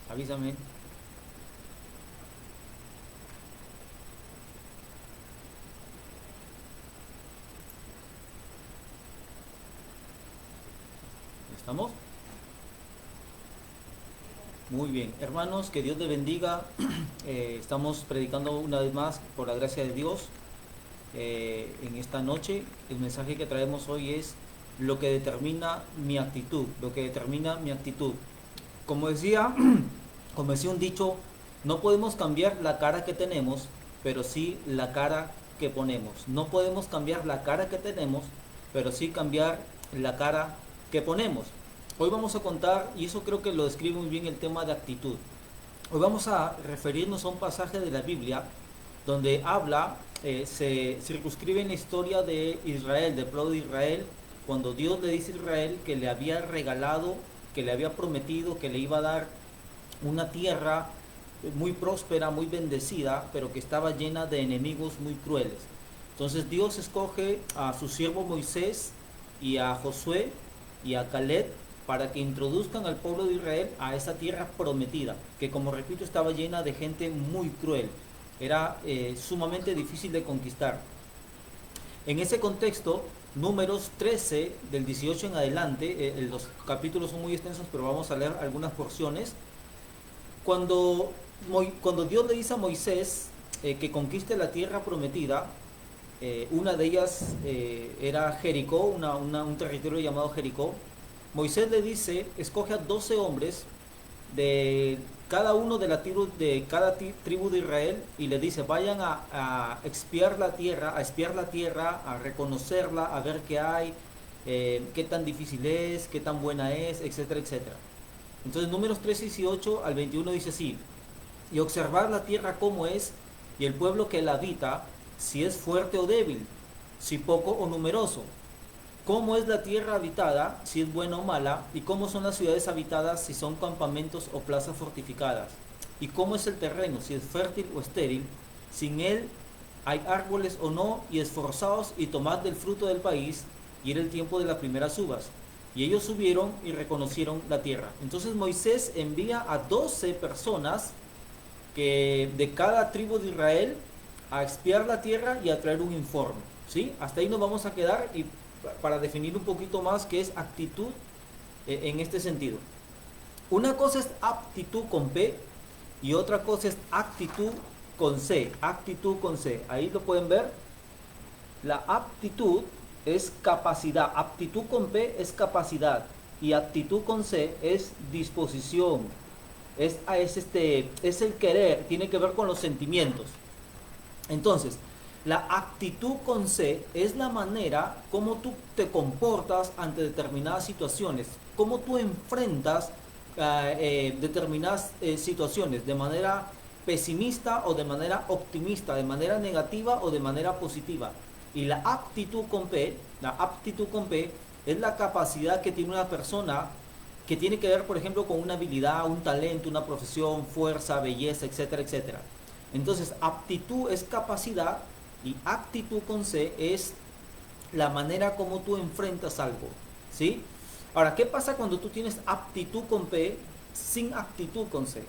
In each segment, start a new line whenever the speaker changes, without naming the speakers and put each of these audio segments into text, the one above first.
Avísame. ¿Estamos? Muy bien. Hermanos, que Dios les bendiga. Estamos predicando una vez más por la gracia de Dios. En esta noche, el mensaje que traemos hoy es lo que determina mi actitud. Lo que determina mi actitud. Como decía, como decía un dicho, no podemos cambiar la cara que tenemos, pero sí la cara que ponemos. No podemos cambiar la cara que tenemos, pero sí cambiar la cara que ponemos. Hoy vamos a contar, y eso creo que lo describe muy bien el tema de actitud. Hoy vamos a referirnos a un pasaje de la Biblia donde habla, se circunscribe en la historia de Israel, del pueblo de Israel, cuando Dios le dice a Israel que le había regalado, que le había prometido, que le iba a dar una tierra muy próspera, muy bendecida, pero que estaba llena de enemigos muy crueles. Entonces Dios escoge a su siervo Moisés y a Josué y a Caleb para que introduzcan al pueblo de Israel a esa tierra prometida, que como repito estaba llena de gente muy cruel, era sumamente difícil de conquistar. En ese contexto, Números 13, del 18 en adelante, los capítulos son muy extensos, pero vamos a leer algunas porciones. Cuando, cuando Dios le dice a Moisés que conquiste la tierra prometida, una de ellas era Jericó, un territorio llamado Jericó. Moisés le dice, escoge a 12 hombres de cada uno de la tribu de cada tribu de Israel y le dice, vayan a expiar la tierra, a reconocerla, a ver qué hay, qué tan difícil es, qué tan buena es, etcétera, etcétera. Entonces números 3, 18 al 21 dice así, y observar la tierra cómo es, y el pueblo que la habita, si es fuerte o débil, si poco o numeroso, cómo es la tierra habitada, si es buena o mala, y cómo son las ciudades habitadas, si son campamentos o plazas fortificadas, y cómo es el terreno, si es fértil o estéril, si en él hay árboles o no, y esforzaos y tomad del fruto del país, y era el tiempo de las primeras uvas. Y ellos subieron y reconocieron la tierra. Entonces Moisés envía a 12 personas que de cada tribu de Israel a expiar la tierra y a traer un informe. ¿Sí? Hasta ahí nos vamos a quedar y para definir un poquito más qué es actitud en este sentido. Una cosa es aptitud con P y otra cosa es actitud con C. Actitud con C. Ahí lo pueden ver. La aptitud es capacidad. Aptitud con P es capacidad y actitud con C es disposición. Es el querer, tiene que ver con los sentimientos. Entonces, la actitud con C es la manera como tú te comportas ante determinadas situaciones, cómo tú enfrentas determinadas situaciones de manera pesimista o de manera optimista, de manera negativa o de manera positiva. Y la aptitud con P es la capacidad que tiene una persona que tiene que ver, por ejemplo, con una habilidad, un talento, una profesión, fuerza, belleza, etcétera, etcétera. Entonces, aptitud es capacidad y actitud con C es la manera como tú enfrentas algo, ¿sí? Ahora, ¿qué pasa cuando tú tienes aptitud con P sin actitud con C?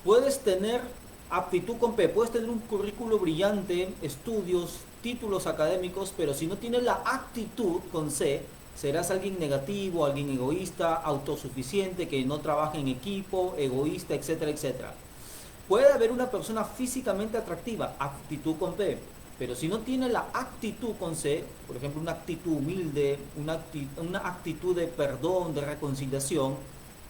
Puedes tener aptitud con P, puedes tener un currículo brillante, estudios, títulos académicos, pero si no tienes la actitud con C, serás alguien negativo, alguien egoísta, autosuficiente, que no trabaja en equipo, egoísta, etcétera, etcétera. Puede haber una persona físicamente atractiva, actitud con P, pero si no tiene la actitud con C, por ejemplo, una actitud humilde, una actitud de perdón, de reconciliación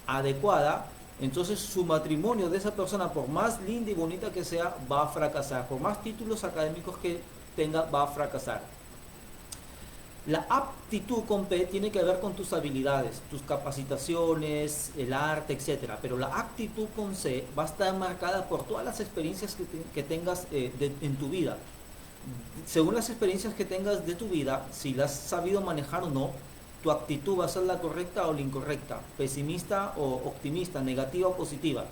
adecuada, entonces su matrimonio de esa persona, por más linda y bonita que sea, va a fracasar. Por más títulos académicos que tenga, va a fracasar. La aptitud con P tiene que ver con tus habilidades, tus capacitaciones, el arte, etcétera. Pero la actitud con C va a estar marcada por todas las experiencias que tengas en tu vida. Según las experiencias que tengas de tu vida, si las has sabido manejar o no, tu actitud va a ser la correcta o la incorrecta, pesimista o optimista, negativa o positiva.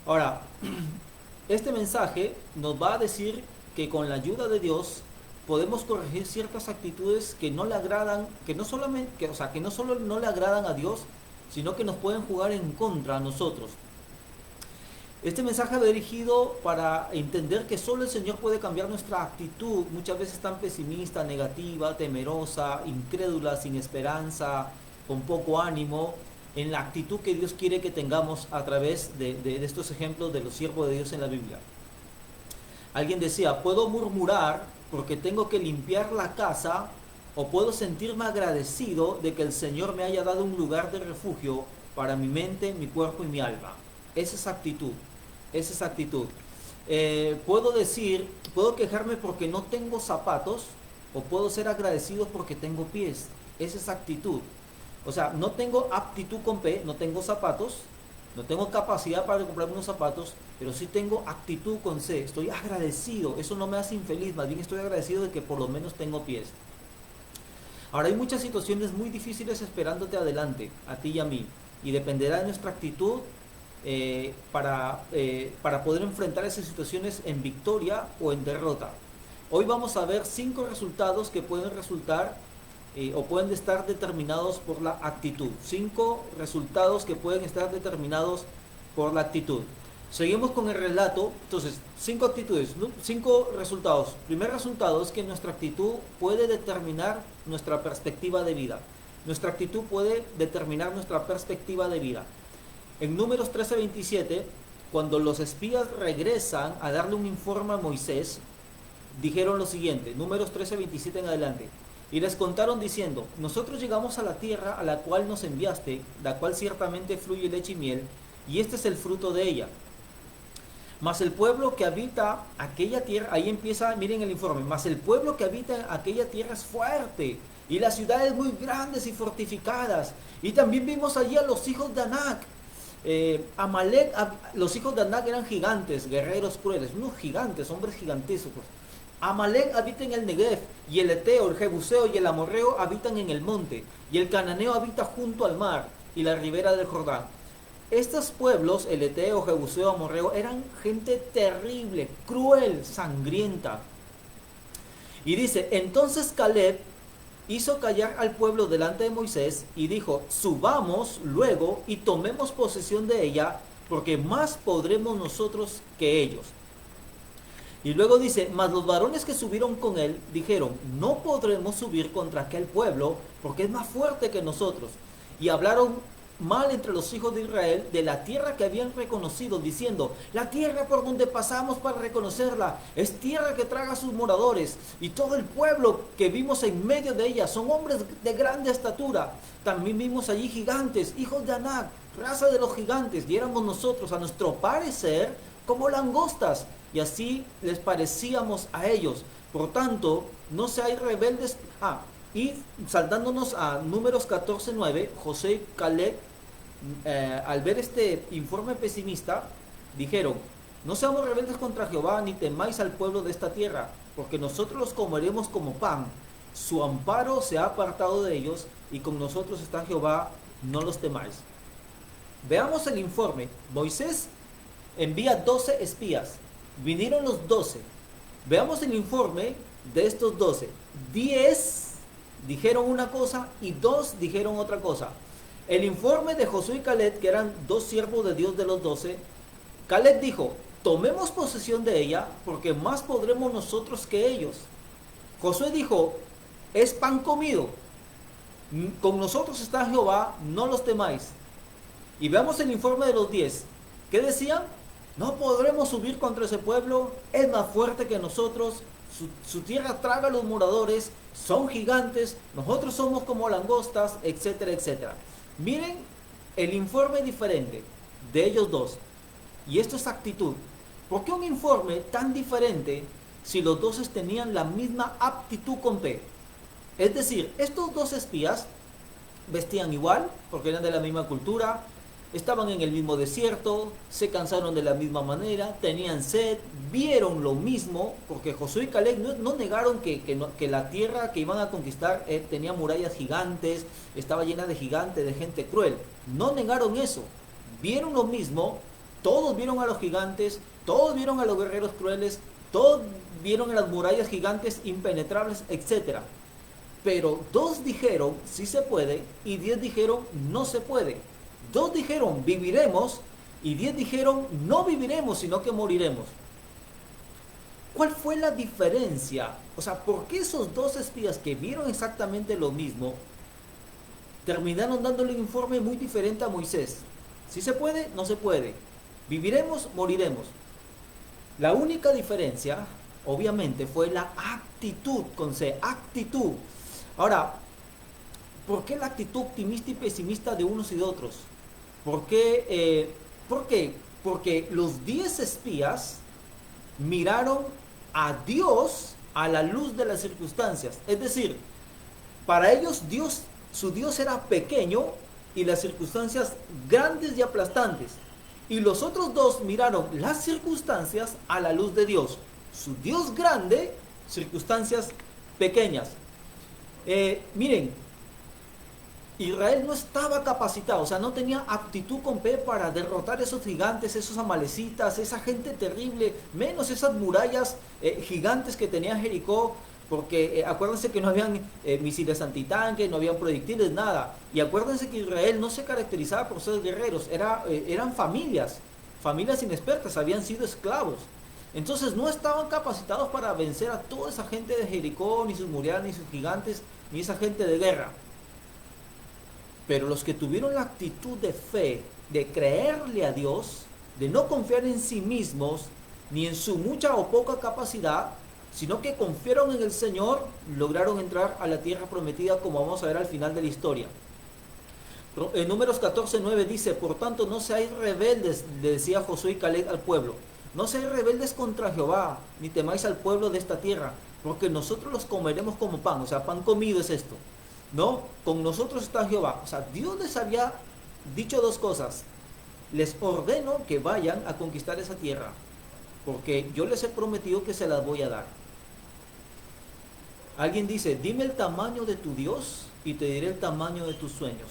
Ahora, este mensaje nos va a decir que con la ayuda de Dios podemos corregir ciertas actitudes que no le agradan, que no solamente, que no solo no le agradan a Dios, sino que nos pueden jugar en contra a nosotros. Este mensaje va dirigido para entender que solo el Señor puede cambiar nuestra actitud, muchas veces tan pesimista, negativa, temerosa, incrédula, sin esperanza, con poco ánimo, en la actitud que Dios quiere que tengamos a través de estos ejemplos de los siervos de Dios en la Biblia. Alguien decía, puedo murmurar porque tengo que limpiar la casa, o puedo sentirme agradecido de que el Señor me haya dado un lugar de refugio para mi mente, mi cuerpo y mi alma. Esa es actitud. Esa es actitud. Puedo quejarme porque no tengo zapatos, o puedo ser agradecido porque tengo pies. Esa es actitud. O sea, no tengo aptitud con P, no tengo zapatos, no tengo capacidad para comprarme unos zapatos, pero sí tengo actitud con C. Estoy agradecido. Eso no me hace infeliz, más bien estoy agradecido de que por lo menos tengo pies. Ahora, hay muchas situaciones muy difíciles esperándote adelante, a ti y a mí, y dependerá de nuestra actitud para poder enfrentar esas situaciones en victoria o en derrota. Hoy vamos a ver 5 resultados que pueden resultar o pueden estar determinados por la actitud. 5 resultados que pueden estar determinados por la actitud. Seguimos con el relato. Entonces, 5 actitudes, 5 resultados. Primer resultado es que nuestra actitud puede determinar nuestra perspectiva de vida. Nuestra actitud puede determinar nuestra perspectiva de vida. En Números 13:27, cuando los espías regresan a darle un informe a Moisés, dijeron lo siguiente, Números 13:27 en adelante. Y les contaron diciendo, nosotros llegamos a la tierra a la cual nos enviaste, la cual ciertamente fluye leche y miel, y este es el fruto de ella. Mas el pueblo que habita aquella tierra, ahí empieza, miren el informe, mas el pueblo que habita aquella tierra es fuerte, y las ciudades muy grandes y fortificadas. Y también vimos allí a los hijos de Anac. Amalek, los hijos de Anac eran gigantes, guerreros crueles, unos gigantes, hombres gigantescos. Amalek habita en el Negev, y el Eteo, el Jebuseo y el Amorreo habitan en el monte, y el Cananeo habita junto al mar y la ribera del Jordán. Estos pueblos, el Eteo, Jebuseo, Amorreo, eran gente terrible, cruel, sangrienta. Y dice, entonces Caleb hizo callar al pueblo delante de Moisés y dijo, subamos luego y tomemos posesión de ella, porque más podremos nosotros que ellos. Y luego dice, mas los varones que subieron con él dijeron, no podremos subir contra aquel pueblo, porque es más fuerte que nosotros. Y hablaron mal entre los hijos de Israel de la tierra que habían reconocido, diciendo, la tierra por donde pasamos para reconocerla es tierra que traga a sus moradores, y todo el pueblo que vimos en medio de ella son hombres de grande estatura. También vimos allí gigantes, hijos de Anac, raza de los gigantes, y éramos nosotros, a nuestro parecer, como langostas, y así les parecíamos a ellos. Por tanto, no seáis rebeldes. Y saltándonos a Números 14:9, Josué y Caleb, al ver este informe pesimista, dijeron, no seamos rebeldes contra Jehová, ni temáis al pueblo de esta tierra, porque nosotros los comeremos como pan. Su amparo se ha apartado de ellos, y con nosotros está Jehová, no los temáis. Veamos el informe. Moisés envía 12 espías. Vinieron los 12. Veamos el informe de estos 12. 10 dijeron una cosa y 2 dijeron otra cosa. El informe de Josué y Caleb, que eran 2 siervos de Dios de los 12, Caleb dijo, tomemos posesión de ella, porque más podremos nosotros que ellos. Josué dijo, es pan comido, con nosotros está Jehová, no los temáis. Y veamos el informe de los 10. ¿Qué decían? No podremos subir contra ese pueblo, es más fuerte que nosotros, su tierra traga a los moradores, son gigantes, nosotros somos como langostas, etcétera, etcétera. Miren el informe diferente de ellos dos. Y esto es actitud. ¿Por qué un informe tan diferente si los dos tenían la misma aptitud con P? Es decir, estos 2 espías vestían igual, porque eran de la misma cultura, estaban en el mismo desierto, se cansaron de la misma manera, tenían sed, vieron lo mismo, porque Josué y Caleb no negaron que la tierra que iban a conquistar tenía murallas gigantes, estaba llena de gigantes, de gente cruel. No negaron eso, vieron lo mismo, todos vieron a los gigantes, todos vieron a los guerreros crueles, todos vieron a las murallas gigantes impenetrables, etc. Pero 2 dijeron sí se puede y 10 dijeron no se puede. 2 dijeron viviremos y 10 dijeron no viviremos, sino que moriremos. ¿Cuál fue la diferencia? O sea, ¿por qué esos 2 espías que vieron exactamente lo mismo terminaron dándole un informe muy diferente a Moisés? ¿Sí se puede? No se puede. ¿Viviremos? Moriremos. La única diferencia, obviamente, fue la actitud, con C, actitud. Ahora, ¿por qué la actitud optimista y pesimista de unos y de otros? ¿Por qué? ¿Por qué? Porque los 10 espías miraron a Dios a la luz de las circunstancias. Es decir, para ellos Dios, su Dios era pequeño y las circunstancias grandes y aplastantes. Y los otros 2 miraron las circunstancias a la luz de Dios. Su Dios grande, circunstancias pequeñas. Miren, Israel no estaba capacitado, o sea, no tenía aptitud con P para derrotar esos gigantes, esos amalecitas, esa gente terrible, menos esas murallas gigantes que tenía Jericó, porque acuérdense que no habían misiles antitanques, no habían proyectiles, nada. Y acuérdense que Israel no se caracterizaba por ser guerreros, eran familias inexpertas, habían sido esclavos. Entonces no estaban capacitados para vencer a toda esa gente de Jericó, ni sus murallas, ni sus gigantes, ni esa gente de guerra. Pero los que tuvieron la actitud de fe, de creerle a Dios, de no confiar en sí mismos, ni en su mucha o poca capacidad, sino que confiaron en el Señor, lograron entrar a la tierra prometida, como vamos a ver al final de la historia. En Números 14:9 dice: por tanto no seáis rebeldes, le decía Josué y Caleb al pueblo, no seáis rebeldes contra Jehová, ni temáis al pueblo de esta tierra, porque nosotros los comeremos como pan. O sea, pan comido es esto, ¿no? Con nosotros está Jehová. O sea, Dios les había dicho 2 cosas: les ordeno que vayan a conquistar esa tierra, porque yo les he prometido que se las voy a dar. Alguien dice: dime el tamaño de tu Dios y te diré el tamaño de tus sueños.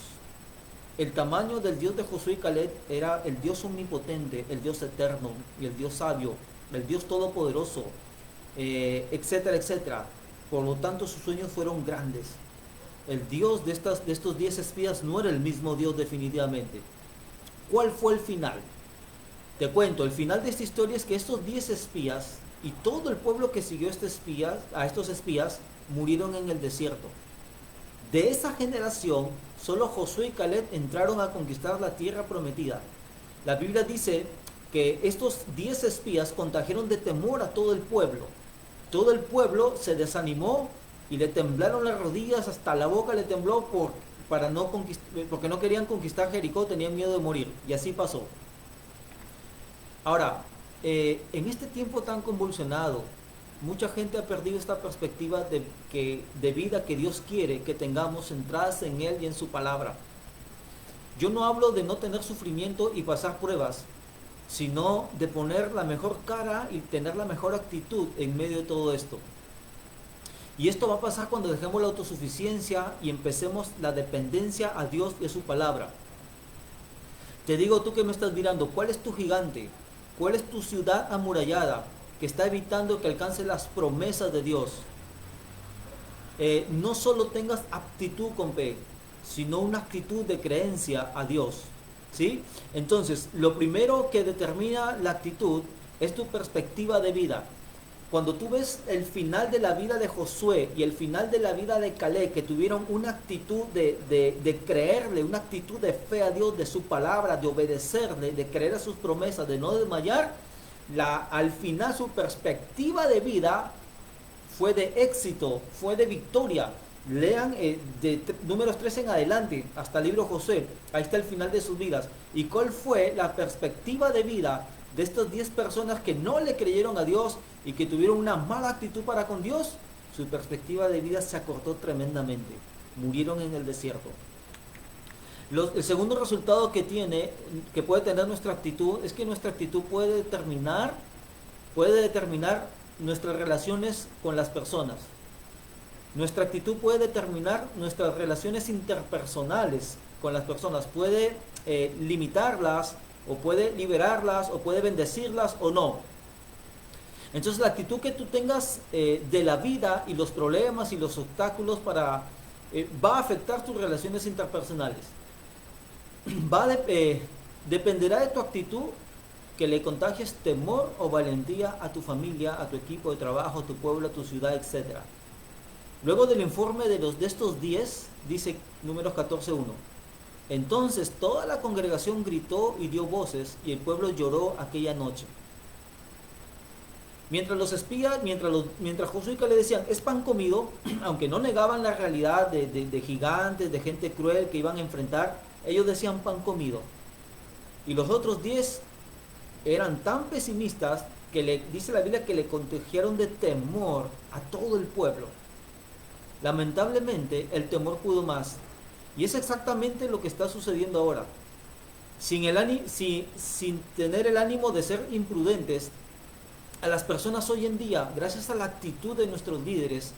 El tamaño del Dios de Josué y Caleb era el Dios omnipotente, el Dios eterno y el Dios sabio, el Dios todopoderoso, etcétera, etcétera. Por lo tanto, sus sueños fueron grandes. El Dios de estos 10 espías no era el mismo Dios definitivamente. ¿Cuál fue el final? Te cuento, el final de esta historia es que estos 10 espías y todo el pueblo que siguió a estos espías murieron en el desierto. De esa generación, solo Josué y Caleb entraron a conquistar la tierra prometida. La Biblia dice que estos 10 espías contagiaron de temor a todo el pueblo. Todo el pueblo se desanimó y le temblaron las rodillas, hasta la boca le tembló porque no querían conquistar Jericó, tenían miedo de morir. Y así pasó. Ahora, en este tiempo tan convulsionado, mucha gente ha perdido esta perspectiva de vida que Dios quiere que tengamos centradas en Él y en su palabra. Yo no hablo de no tener sufrimiento y pasar pruebas, sino de poner la mejor cara y tener la mejor actitud en medio de todo esto. Y esto va a pasar cuando dejemos la autosuficiencia y empecemos la dependencia a Dios y a su palabra. Te digo, tú que me estás mirando, ¿cuál es tu gigante? ¿Cuál es tu ciudad amurallada que está evitando que alcance las promesas de Dios? No solo tengas aptitud con P, sino una actitud de creencia a Dios, ¿sí? Entonces, lo primero que determina la actitud es tu perspectiva de vida. Cuando tú ves el final de la vida de Josué y el final de la vida de Caleb, que tuvieron una actitud de creerle, una actitud de fe a Dios, de su palabra, de obedecerle, de creer a sus promesas, de no desmayar, al final su perspectiva de vida fue de éxito, fue de victoria. Lean de Números 3 en adelante, hasta el libro Josué, ahí está el final de sus vidas. ¿Y cuál fue la perspectiva de vida de estas 10 personas que no le creyeron a Dios y que tuvieron una mala actitud para con Dios? Su perspectiva de vida se acortó tremendamente. Murieron en el desierto. El segundo resultado que puede tener nuestra actitud, es que nuestra actitud puede determinar nuestras relaciones con las personas. Nuestra actitud puede determinar nuestras relaciones interpersonales con las personas. Puede limitarlas, o puede liberarlas, o puede bendecirlas, o no. Entonces la actitud que tú tengas de la vida y los problemas y los obstáculos va a afectar tus relaciones interpersonales. dependerá de tu actitud que le contagies temor o valentía a tu familia, a tu equipo de trabajo, a tu pueblo, a tu ciudad, etc. Luego del informe de estos 10, dice Números 14:1. Entonces toda la congregación gritó y dio voces, y el pueblo lloró aquella noche. Mientras los espías, mientras Josué y Caleb decían, es pan comido, aunque no negaban la realidad de gigantes, de gente cruel que iban a enfrentar, ellos decían pan comido. Y los otros 10 eran tan pesimistas que dice la Biblia que le contagiaron de temor a todo el pueblo. Lamentablemente, el temor pudo más. Y es exactamente lo que está sucediendo ahora. Sin tener el ánimo de ser imprudentes, a las personas hoy en día, gracias a la actitud de nuestros líderes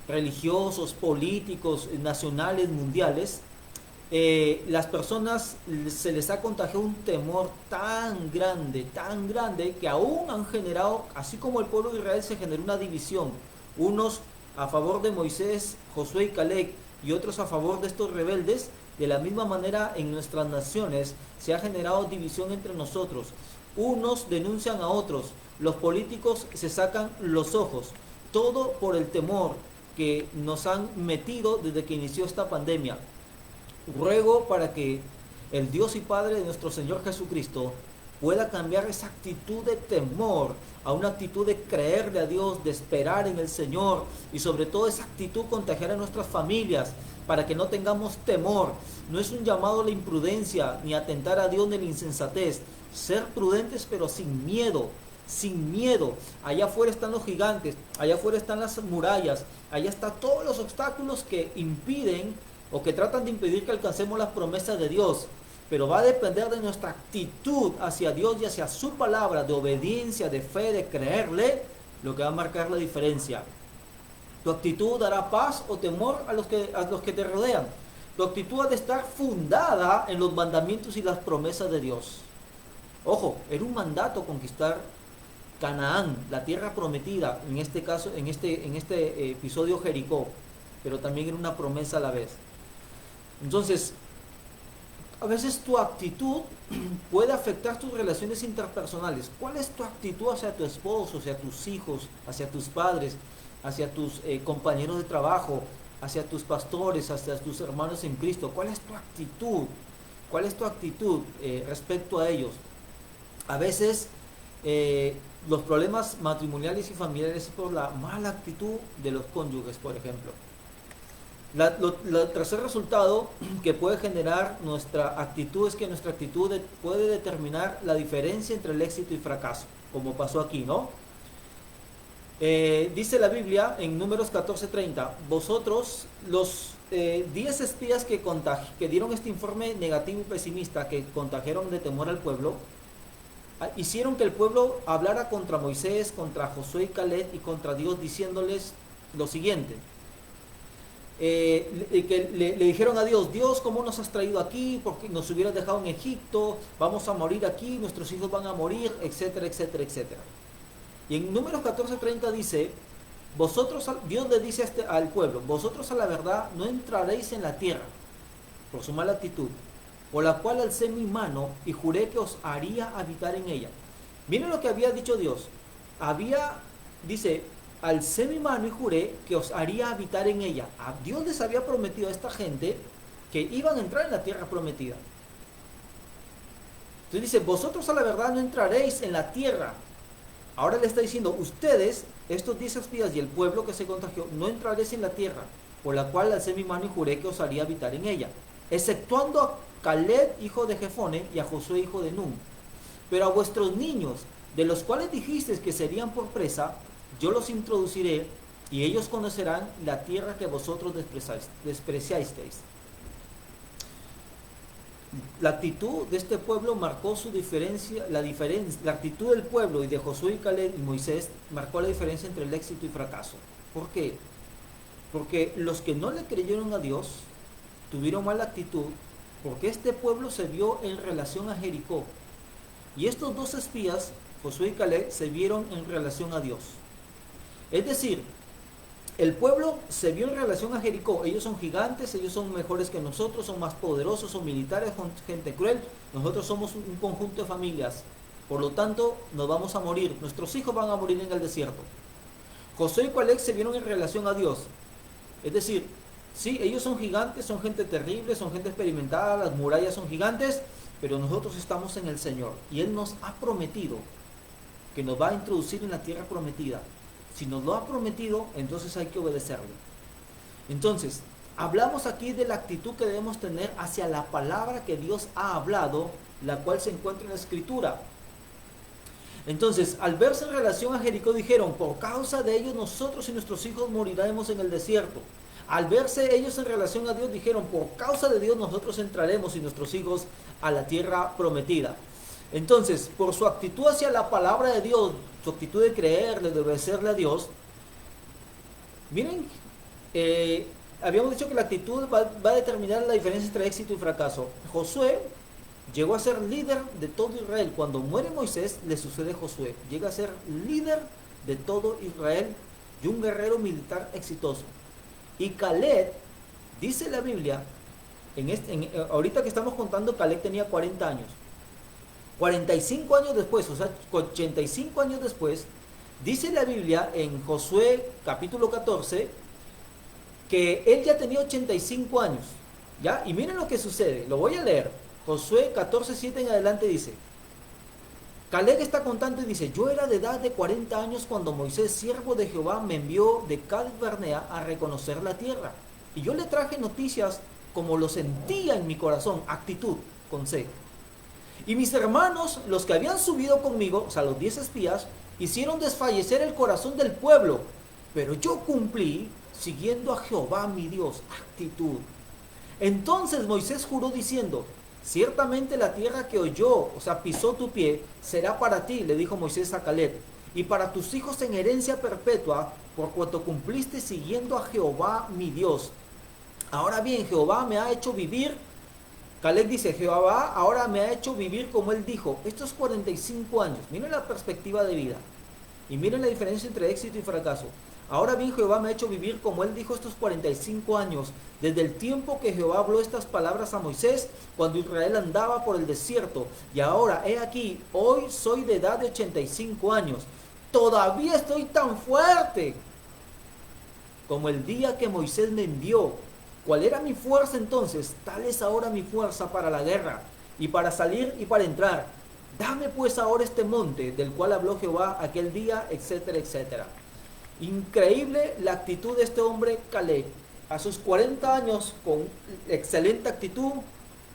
religiosos, políticos, nacionales, mundiales, las personas se les ha contagiado un temor tan grande, que aún han generado, así como el pueblo de Israel se generó una división, unos a favor de Moisés, Josué y Caleb, y otros a favor de estos rebeldes. De la misma manera en nuestras naciones se ha generado división entre nosotros. Unos denuncian a otros, los políticos se sacan los ojos, todo por el temor que nos han metido desde que inició esta pandemia. Ruego para que el Dios y Padre de nuestro Señor Jesucristo pueda cambiar esa actitud de temor a una actitud de creerle a Dios, de esperar en el Señor, y sobre todo esa actitud contagiar a nuestras familias para que no tengamos temor. No es un llamado a la imprudencia, ni a tentar a Dios ni a la insensatez. Ser prudentes pero sin miedo. Sin miedo. Allá afuera están los gigantes, allá afuera están las murallas, allá están todos los obstáculos que impiden o que tratan de impedir que alcancemos las promesas de Dios. Pero va a depender de nuestra actitud hacia Dios y hacia su palabra, de obediencia, de fe, de creerle, lo que va a marcar la diferencia. Tu actitud dará paz o temor a los que te rodean. Tu actitud ha de estar fundada en los mandamientos y las promesas de Dios. Ojo, era un mandato conquistar Canaán, la tierra prometida, en este caso, en este episodio Jericó, pero también era una promesa a la vez. Entonces, a veces tu actitud puede afectar tus relaciones interpersonales. ¿Cuál es tu actitud hacia tu esposo, hacia tus hijos, hacia tus padres, hacia tus compañeros de trabajo, hacia tus pastores, hacia tus hermanos en Cristo? ¿Cuál es tu actitud? ¿Cuál es tu actitud respecto a ellos? A veces los problemas matrimoniales y familiares es por la mala actitud de los cónyuges, por ejemplo. El tercer resultado que puede generar nuestra actitud es que nuestra actitud puede determinar la diferencia entre el éxito y fracaso, como pasó aquí, ¿no? Dice la Biblia en Números 14:30, vosotros, los 10 espías que dieron este informe negativo y pesimista, que contagiaron de temor al pueblo, hicieron que el pueblo hablara contra Moisés, contra Josué y Caleb y contra Dios, diciéndoles lo siguiente. Que le dijeron a Dios, Dios, ¿cómo nos has traído aquí? Porque nos hubieras dejado en Egipto, vamos a morir aquí, nuestros hijos van a morir, etcétera, etcétera, etcétera. Y en Números 14:30 dice, Dios le dice al pueblo, vosotros a la verdad no entraréis en la tierra, por su mala actitud, por la cual alcé mi mano y juré que os haría habitar en ella. Miren lo que había dicho Dios. Dice, alcé mi mano y juré que os haría habitar en ella. Dios les había prometido a esta gente que iban a entrar en la tierra prometida. Entonces dice, vosotros a la verdad no entraréis en la tierra. Ahora le está diciendo, ustedes, estos 10 espías y el pueblo que se contagió, no entraréis en la tierra, por la cual alcé mi mano y juré que os haría habitar en ella, exceptuando a Caleb, hijo de Jefone, y a Josué, hijo de Nun. Pero a vuestros niños, de los cuales dijisteis que serían por presa, yo los introduciré, y ellos conocerán la tierra que vosotros despreciasteis. La actitud de este pueblo marcó su diferencia, la actitud del pueblo y de Josué y Caleb y Moisés marcó la diferencia entre el éxito y fracaso. ¿Por qué? Porque los que no le creyeron a Dios tuvieron mala actitud, porque este pueblo se vio en relación a Jericó, y estos 2 espías, Josué y Caleb, se vieron en relación a Dios. Es decir, El pueblo se vio en relación a Jericó. Ellos son gigantes, ellos son mejores que nosotros, son más poderosos, son militares, son gente cruel. Nosotros somos un conjunto de familias. Por lo tanto, nos vamos a morir. Nuestros hijos van a morir en el desierto. Josué y Caleb se vieron en relación a Dios. Es decir, sí, ellos son gigantes, son gente terrible, son gente experimentada, las murallas son gigantes, pero nosotros estamos en el Señor. Y Él nos ha prometido que nos va a introducir en la tierra prometida. Si nos lo ha prometido, entonces hay que obedecerlo. Entonces, hablamos aquí de la actitud que debemos tener hacia la palabra que Dios ha hablado, la cual se encuentra en la Escritura. Entonces, al verse en relación a Jericó, dijeron, por causa de ellos nosotros y nuestros hijos moriremos en el desierto. Al verse ellos en relación a Dios, dijeron, por causa de Dios nosotros entraremos y nuestros hijos a la tierra prometida. Entonces, por su actitud hacia la palabra de Dios, su actitud de creerle, de obedecerle a Dios, miren, habíamos dicho que la actitud va a determinar la diferencia entre éxito y fracaso. Josué llegó a ser líder de todo Israel. Cuando muere Moisés, le sucede a Josué. Llega a ser líder de todo Israel y un guerrero militar exitoso. Y Caleb, dice la Biblia, ahorita que estamos contando, Caleb tenía 40 años. 45 años después, o sea, 85 años después, dice la Biblia en Josué capítulo 14, que él ya tenía 85 años, ¿ya? Y miren lo que sucede, lo voy a leer. Josué 14:7 en adelante dice, Caleb está contando y dice, yo era de edad de 40 años cuando Moisés, siervo de Jehová, me envió de Cades Barnea a reconocer la tierra. Y yo le traje noticias como lo sentía en mi corazón, actitud, con C. Y mis hermanos, los que habían subido conmigo, o sea, los 10 espías, hicieron desfallecer el corazón del pueblo. Pero yo cumplí siguiendo a Jehová mi Dios, actitud. Entonces Moisés juró diciendo, ciertamente la tierra que oyó, o sea, pisó tu pie, será para ti, le dijo Moisés a Caleb, y para tus hijos en herencia perpetua, por cuanto cumpliste siguiendo a Jehová mi Dios. Ahora bien, Jehová me ha hecho vivir. Caleb dice, Jehová ahora me ha hecho vivir como él dijo, estos 45 años. Miren la perspectiva de vida y miren la diferencia entre éxito y fracaso. Ahora bien, Jehová me ha hecho vivir como él dijo estos 45 años, desde el tiempo que Jehová habló estas palabras a Moisés, cuando Israel andaba por el desierto. Y ahora, he aquí, hoy soy de edad de 85 años. Todavía estoy tan fuerte como el día que Moisés me envió. ¿Cuál era mi fuerza entonces? Tal es ahora mi fuerza para la guerra, y para salir y para entrar. Dame pues ahora este monte, del cual habló Jehová aquel día, etcétera, etcétera. Increíble la actitud de este hombre Caleb. A sus 40 años con excelente actitud,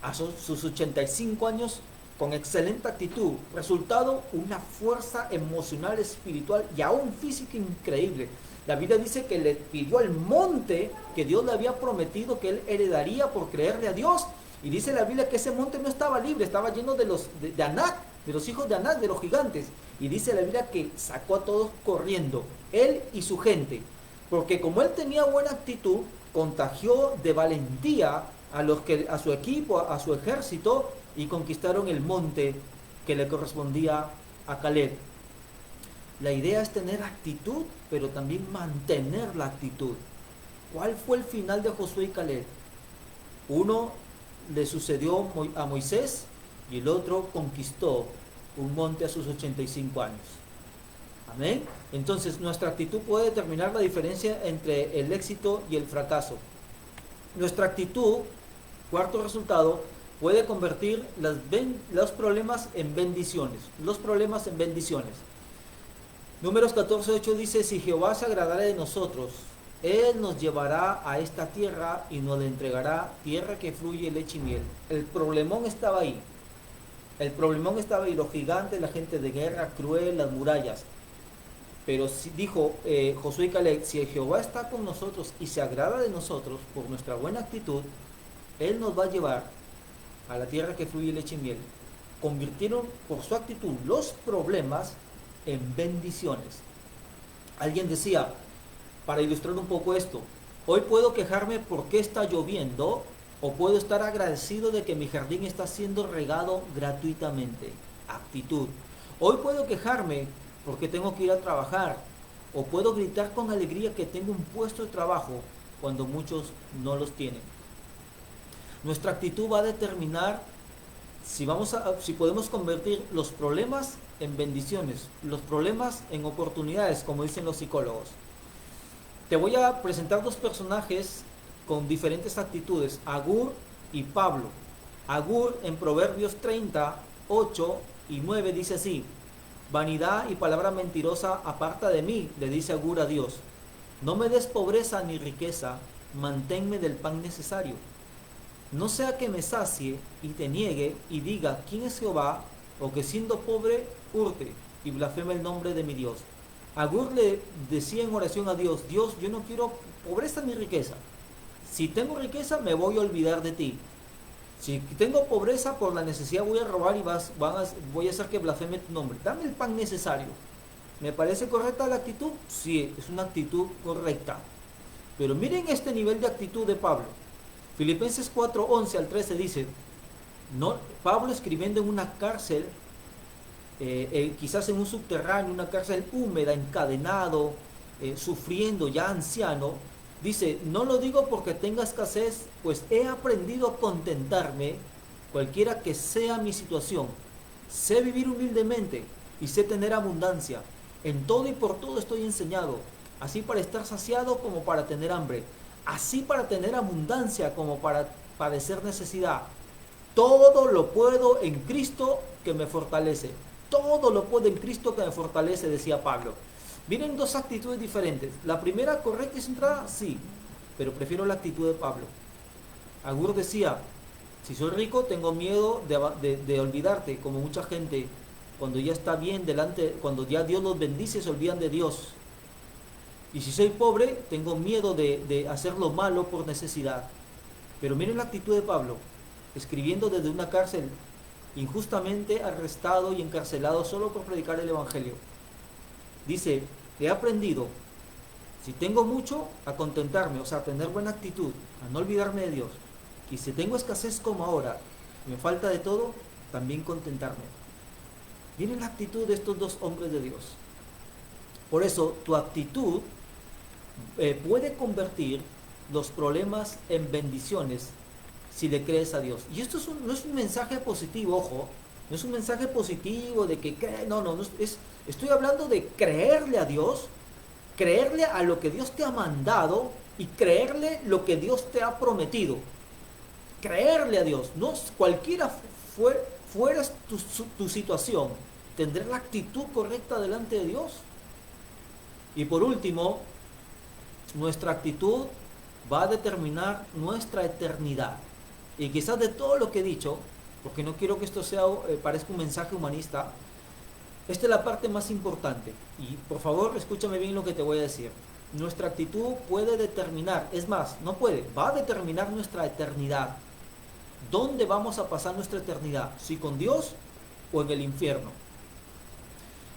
a sus 85 años con excelente actitud. Resultado, una fuerza emocional, espiritual y aún física increíble. La Biblia dice que le pidió al monte que Dios le había prometido que él heredaría por creerle a Dios. Y dice la Biblia que ese monte no estaba libre, estaba lleno de Anac, de los hijos de Anac, de los gigantes. Y dice la Biblia que sacó a todos corriendo, él y su gente. Porque como él tenía buena actitud, contagió de valentía a su equipo, a su ejército, y conquistaron el monte que le correspondía a Caleb. La idea es tener actitud, pero también mantener la actitud. ¿Cuál fue el final de Josué y Caleb? Uno le sucedió a Moisés y el otro conquistó un monte a sus 85 años. Amén. Entonces, nuestra actitud puede determinar la diferencia entre el éxito y el fracaso. Nuestra actitud, cuarto resultado, puede convertir los problemas en bendiciones. Los problemas en bendiciones. Números 14:8 dice, si Jehová se agradara de nosotros, Él nos llevará a esta tierra y nos la entregará, tierra que fluye leche y miel. El problemón estaba ahí. El problemón estaba ahí, los gigantes, la gente de guerra, cruel, las murallas. Pero dijo Josué y Caleb, si Jehová está con nosotros y se agrada de nosotros por nuestra buena actitud, Él nos va a llevar a la tierra que fluye leche y miel. Convirtieron por su actitud los problemas en bendiciones. Alguien decía, para ilustrar un poco esto, hoy puedo quejarme porque está lloviendo, o puedo estar agradecido de que mi jardín está siendo regado gratuitamente. Actitud. Hoy puedo quejarme porque tengo que ir a trabajar, O puedo gritar con alegría que tengo un puesto de trabajo cuando muchos no los tienen. Nuestra actitud va a determinar si podemos convertir los problemas en bendiciones, los problemas en oportunidades, como dicen los psicólogos. Te voy a presentar dos personajes con diferentes actitudes, Agur y Pablo. Agur en Proverbios 30, 8 y 9 dice así: vanidad y palabra mentirosa aparta de mí, le dice Agur a Dios. No me des pobreza ni riqueza, manténme del pan necesario. No sea que me sacie y te niegue y diga quién es Jehová, o que siendo pobre hurte y blasfeme el nombre de mi Dios. Agur le decía en oración a Dios: Dios, yo no quiero pobreza ni riqueza. Si tengo riqueza me voy a olvidar de ti. Si tengo pobreza, por la necesidad voy a robar y voy a hacer que blasfeme tu nombre. Dame el pan necesario. ¿Me parece correcta la actitud? Sí, es una actitud correcta. Pero miren este nivel de actitud de Pablo. Filipenses 4, 11 al 13 dice, Pablo escribiendo en una cárcel, quizás en un subterráneo, una cárcel húmeda, encadenado, sufriendo, ya anciano, dice: no lo digo porque tenga escasez, pues he aprendido a contentarme, cualquiera que sea mi situación. Sé vivir humildemente y sé tener abundancia. En todo y por todo estoy enseñado, así para estar saciado como para tener hambre, así para tener abundancia como para padecer necesidad. Todo lo puedo en Cristo que me fortalece. Todo lo puedo en Cristo que me fortalece, decía Pablo. Miren dos actitudes diferentes. La primera, correcta y centrada, sí, pero prefiero la actitud de Pablo. Agur decía: si soy rico tengo miedo de olvidarte, como mucha gente cuando ya está bien delante, cuando ya Dios los bendice, se olvidan de Dios. Y si soy pobre tengo miedo de hacer lo malo por necesidad. Pero miren la actitud de Pablo, escribiendo desde una cárcel, injustamente arrestado y encarcelado solo por predicar el evangelio. Dice: he aprendido, si tengo mucho, a contentarme, o sea, a tener buena actitud, a no olvidarme de Dios. Y si tengo escasez como ahora, me falta de todo, también contentarme. Miren la actitud de estos dos hombres de Dios. Por eso, tu actitud puede convertir los problemas en bendiciones si le crees a Dios. Y esto no es un mensaje positivo, ojo, no es un mensaje positivo de que estoy hablando de creerle a Dios, creerle a lo que Dios te ha mandado y creerle lo que Dios te ha prometido. Creerle a Dios, no cualquiera fuera tu situación, tendré la actitud correcta delante de Dios. Y por último, nuestra actitud va a determinar nuestra eternidad. Y quizás de todo lo que he dicho, porque no quiero que esto parezca un mensaje humanista, esta es la parte más importante. Y por favor, escúchame bien lo que te voy a decir. Nuestra actitud puede determinar, es más, no puede, va a determinar nuestra eternidad. ¿Dónde vamos a pasar nuestra eternidad? ¿Si con Dios o en el infierno?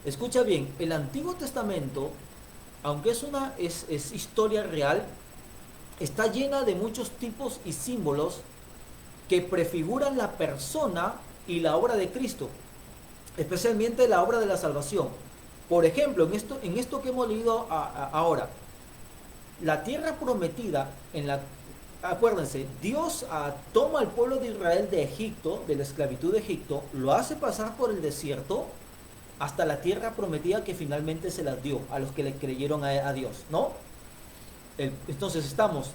Escucha bien, el Antiguo Testamento, aunque es historia real, está llena de muchos tipos y símbolos que prefiguran la persona y la obra de Cristo, especialmente la obra de la salvación. Por ejemplo, en esto que hemos leído ahora, la tierra prometida, acuérdense, Dios toma al pueblo de Israel de Egipto, de la esclavitud de Egipto, lo hace pasar por el desierto hasta la tierra prometida que finalmente se las dio a los que le creyeron a Dios, ¿no? Entonces estamos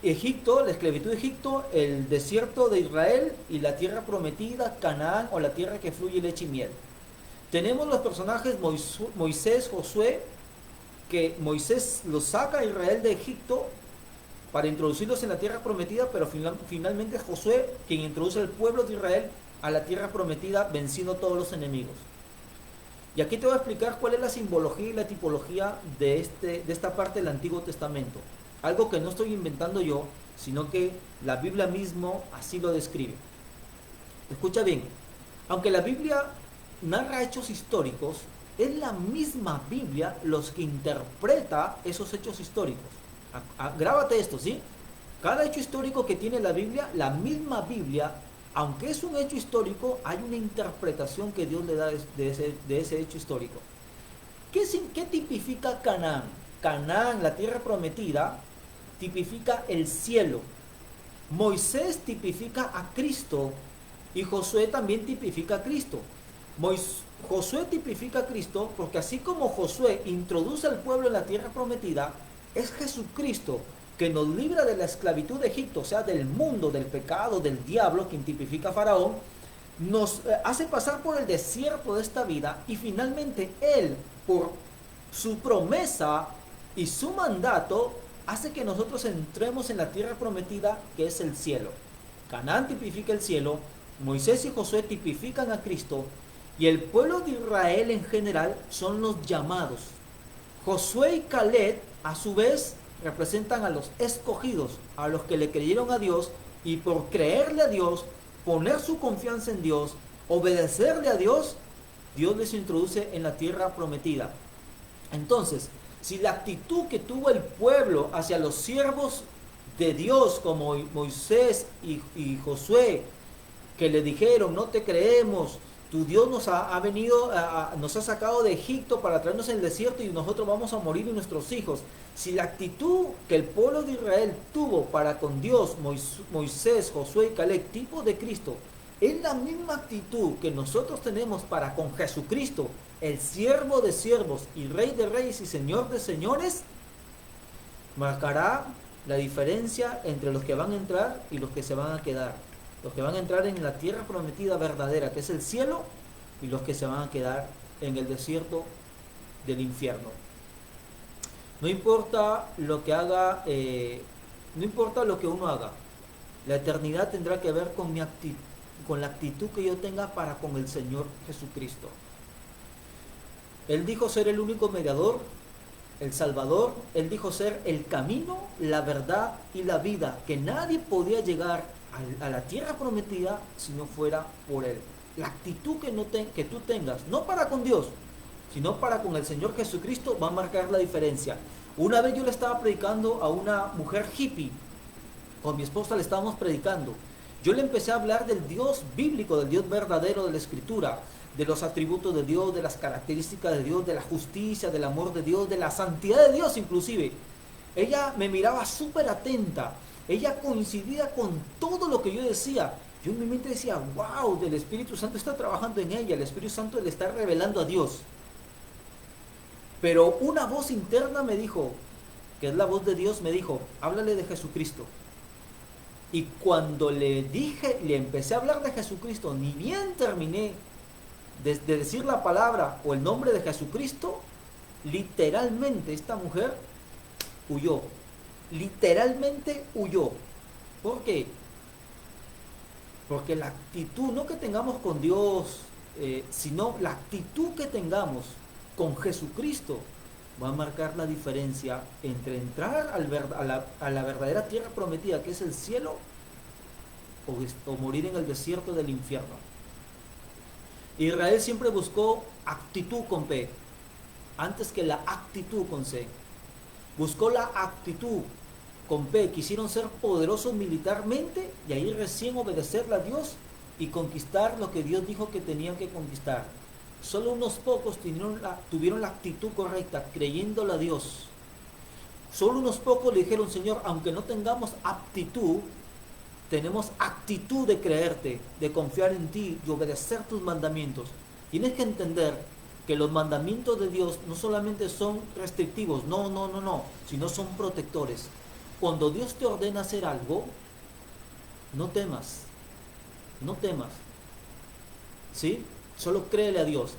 Egipto, la esclavitud de Egipto, el desierto de Israel y la tierra prometida, Canaán, o la tierra que fluye leche y miel. Tenemos los personajes Moisés, Josué, que Moisés los saca a Israel de Egipto para introducirlos en la tierra prometida, pero finalmente es Josué quien introduce al pueblo de Israel a la tierra prometida, venciendo todos los enemigos. Y aquí te voy a explicar cuál es la simbología y la tipología de esta parte del Antiguo Testamento. Algo que no estoy inventando yo, sino que la Biblia mismo así lo describe. Escucha bien, aunque la Biblia narra hechos históricos, es la misma Biblia los que interpreta esos hechos históricos. Grábate esto, ¿sí? Cada hecho histórico que tiene la Biblia, la misma Biblia, aunque es un hecho histórico, hay una interpretación que Dios le da de ese hecho histórico. ¿Qué tipifica Canaán? Canaán, la tierra prometida, tipifica el cielo. Moisés tipifica a Cristo y Josué también tipifica a Cristo. Josué tipifica a Cristo porque así como Josué introduce al pueblo en la tierra prometida, es Jesucristo que nos libra de la esclavitud de Egipto, o sea, del mundo, del pecado, del diablo, quien tipifica a Faraón, nos hace pasar por el desierto de esta vida y finalmente Él, por su promesa y su mandato, hace que nosotros entremos en la tierra prometida que es el cielo. Canaán tipifica el cielo, Moisés y Josué tipifican a Cristo y el pueblo de Israel en general son los llamados. Josué y Caleb a su vez representan a los escogidos, a los que le creyeron a Dios y por creerle a Dios, poner su confianza en Dios, obedecerle a Dios, Dios les introduce en la tierra prometida. Entonces, si la actitud que tuvo el pueblo hacia los siervos de Dios como Moisés y Josué, que le dijeron, no te creemos, tu Dios nos ha venido, nos ha sacado de Egipto para traernos en el desierto y nosotros vamos a morir y nuestros hijos. Si la actitud que el pueblo de Israel tuvo para con Dios, Moisés, Josué y Caleb, tipo de Cristo, es la misma actitud que nosotros tenemos para con Jesucristo, el siervo de siervos y rey de reyes y señor de señores, marcará la diferencia entre los que van a entrar y los que se van a quedar. Los que van a entrar en la tierra prometida verdadera, que es el cielo, y los que se van a quedar en el desierto del infierno. No importa lo que haga, no importa lo que uno haga, la eternidad tendrá que ver con con la actitud que yo tenga para con el Señor Jesucristo. Él dijo ser el único mediador, el Salvador. Él dijo ser el camino, la verdad y la vida, que nadie podía llegar a la tierra prometida si no fuera por Él. La actitud que tú tengas, no para con Dios, sino para con el Señor Jesucristo, va a marcar la diferencia. Una vez yo le estaba predicando a una mujer hippie, con mi esposa le estábamos predicando. Yo le empecé a hablar del Dios bíblico, del Dios verdadero de la Escritura, de los atributos de Dios, de las características de Dios, de la justicia, del amor de Dios, de la santidad de Dios inclusive. Ella me miraba súper atenta, ella coincidía con todo lo que yo decía. Yo en mi mente decía, wow, el Espíritu Santo está trabajando en ella, el Espíritu Santo le está revelando a Dios. Pero una voz interna me dijo, que es la voz de Dios, me dijo, háblale de Jesucristo. Y cuando le empecé a hablar de Jesucristo, ni bien terminé de decir la palabra o el nombre de Jesucristo, literalmente esta mujer huyó. Literalmente huyó. ¿Por qué? Porque la actitud, no que tengamos con Dios, sino la actitud que tengamos con Jesucristo va a marcar la diferencia entre entrar a la verdadera tierra prometida, que es el cielo, o morir en el desierto del infierno. Israel siempre buscó actitud con P, antes que la actitud con C. Buscó la actitud con P, quisieron ser poderosos militarmente y ahí recién obedecerle a Dios y conquistar lo que Dios dijo que tenían que conquistar. Solo unos pocos tuvieron la actitud correcta, creyéndole a Dios. Solo unos pocos le dijeron, Señor, aunque no tengamos aptitud, tenemos actitud de creerte, de confiar en ti, de obedecer tus mandamientos. Tienes que entender que los mandamientos de Dios no solamente son restrictivos, no, sino son protectores. Cuando Dios te ordena hacer algo, no temas, ¿sí? Solo créele a Dios.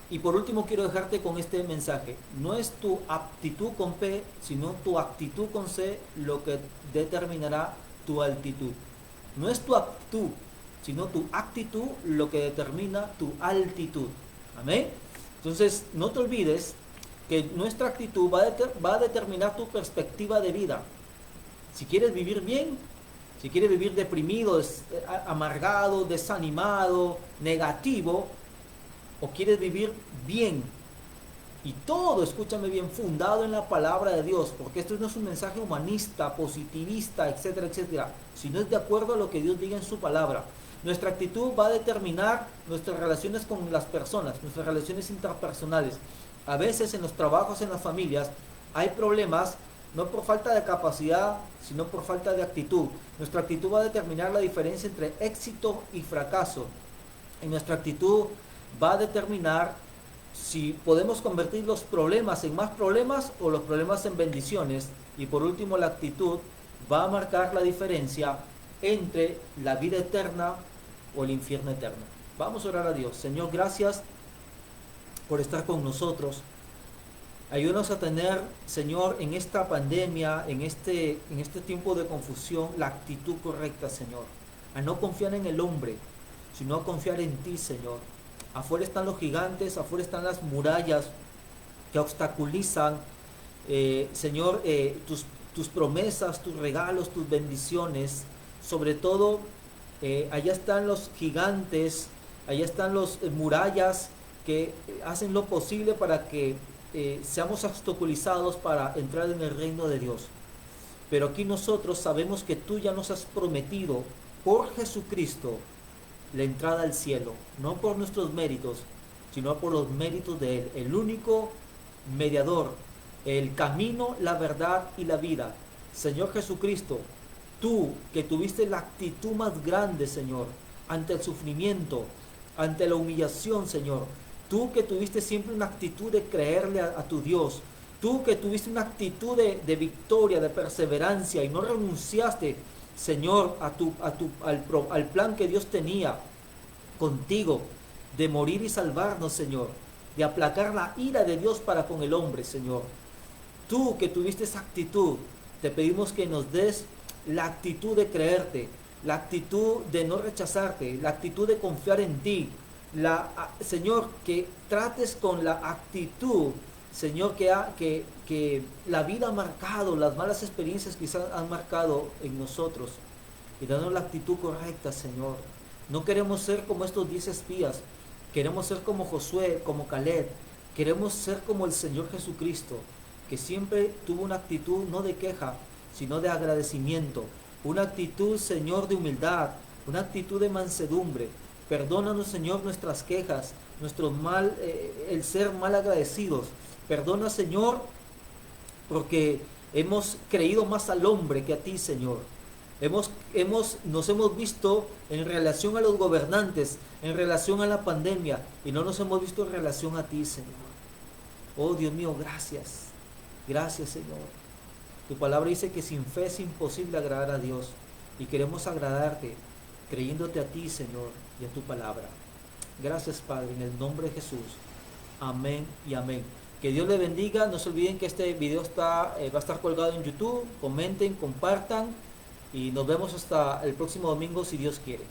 Y por último quiero dejarte con este mensaje. No es tu aptitud con P, sino tu actitud con C lo que determinará tu altitud. No es tu actitud, sino tu actitud lo que determina tu altitud. Amén. Entonces no te olvides que nuestra actitud va a determinar tu perspectiva de vida. Si quieres vivir bien, si quieres vivir deprimido, amargado, desanimado, negativo, o quieres vivir bien, y todo, escúchame bien, fundado en la palabra de Dios, porque esto no es un mensaje humanista, positivista, etcétera, etcétera, sino es de acuerdo a lo que Dios diga en su palabra. Nuestra actitud va a determinar nuestras relaciones con las personas, nuestras relaciones interpersonales. A veces en los trabajos, en las familias, hay problemas no por falta de capacidad, sino por falta de actitud. Nuestra actitud va a determinar la diferencia entre éxito y fracaso. Y nuestra actitud va a determinar si podemos convertir los problemas en más problemas o los problemas en bendiciones. Y por último, la actitud va a marcar la diferencia entre la vida eterna o el infierno eterno. Vamos a orar a Dios. Señor, gracias por estar con nosotros. Ayúdanos a tener, Señor, en esta pandemia, en este tiempo de confusión, la actitud correcta, Señor. A no confiar en el hombre, sino a confiar en ti, Señor. Afuera están los gigantes, afuera están las murallas que obstaculizan, Señor, tus promesas, tus regalos, tus bendiciones. Sobre todo, allá están los gigantes, allá están las murallas que hacen lo posible para que seamos obstaculizados para entrar en el reino de Dios. Pero aquí nosotros sabemos que tú ya nos has prometido por Jesucristo la entrada al cielo, no por nuestros méritos, sino por los méritos de Él, el único mediador, el camino, la verdad y la vida. Señor Jesucristo, tú que tuviste la actitud más grande, Señor, ante el sufrimiento, ante la humillación, Señor, tú que tuviste siempre una actitud de creerle a tu Dios, tú que tuviste una actitud de victoria, de perseverancia y no renunciaste, Señor, al plan que Dios tenía contigo, de morir y salvarnos, Señor, de aplacar la ira de Dios para con el hombre, Señor. Tú que tuviste esa actitud, te pedimos que nos des la actitud de creerte, la actitud de no rechazarte, la actitud de confiar en ti. Señor, que trates con la actitud, Señor, que la vida ha marcado, las malas experiencias quizás han marcado en nosotros, y danos la actitud correcta, Señor. No queremos ser como estos 10 espías, queremos ser como Josué, como Caleb, queremos ser como el Señor Jesucristo, que siempre tuvo una actitud no de queja, sino de agradecimiento, una actitud, Señor, de humildad, una actitud de mansedumbre. Perdónanos, Señor, nuestras quejas, el ser mal agradecidos. Perdona, Señor, porque hemos creído más al hombre que a ti, Señor. Nos hemos visto en relación a los gobernantes, en relación a la pandemia, y no nos hemos visto en relación a ti, Señor. Oh, Dios mío, gracias. Gracias, Señor. Tu palabra dice que sin fe es imposible agradar a Dios, y queremos agradarte, creyéndote a ti, Señor, y a tu palabra. Gracias, Padre, en el nombre de Jesús. Amén y amén. Que Dios le bendiga. No se olviden que este video va a estar colgado en YouTube. Comenten, compartan y nos vemos hasta el próximo domingo si Dios quiere.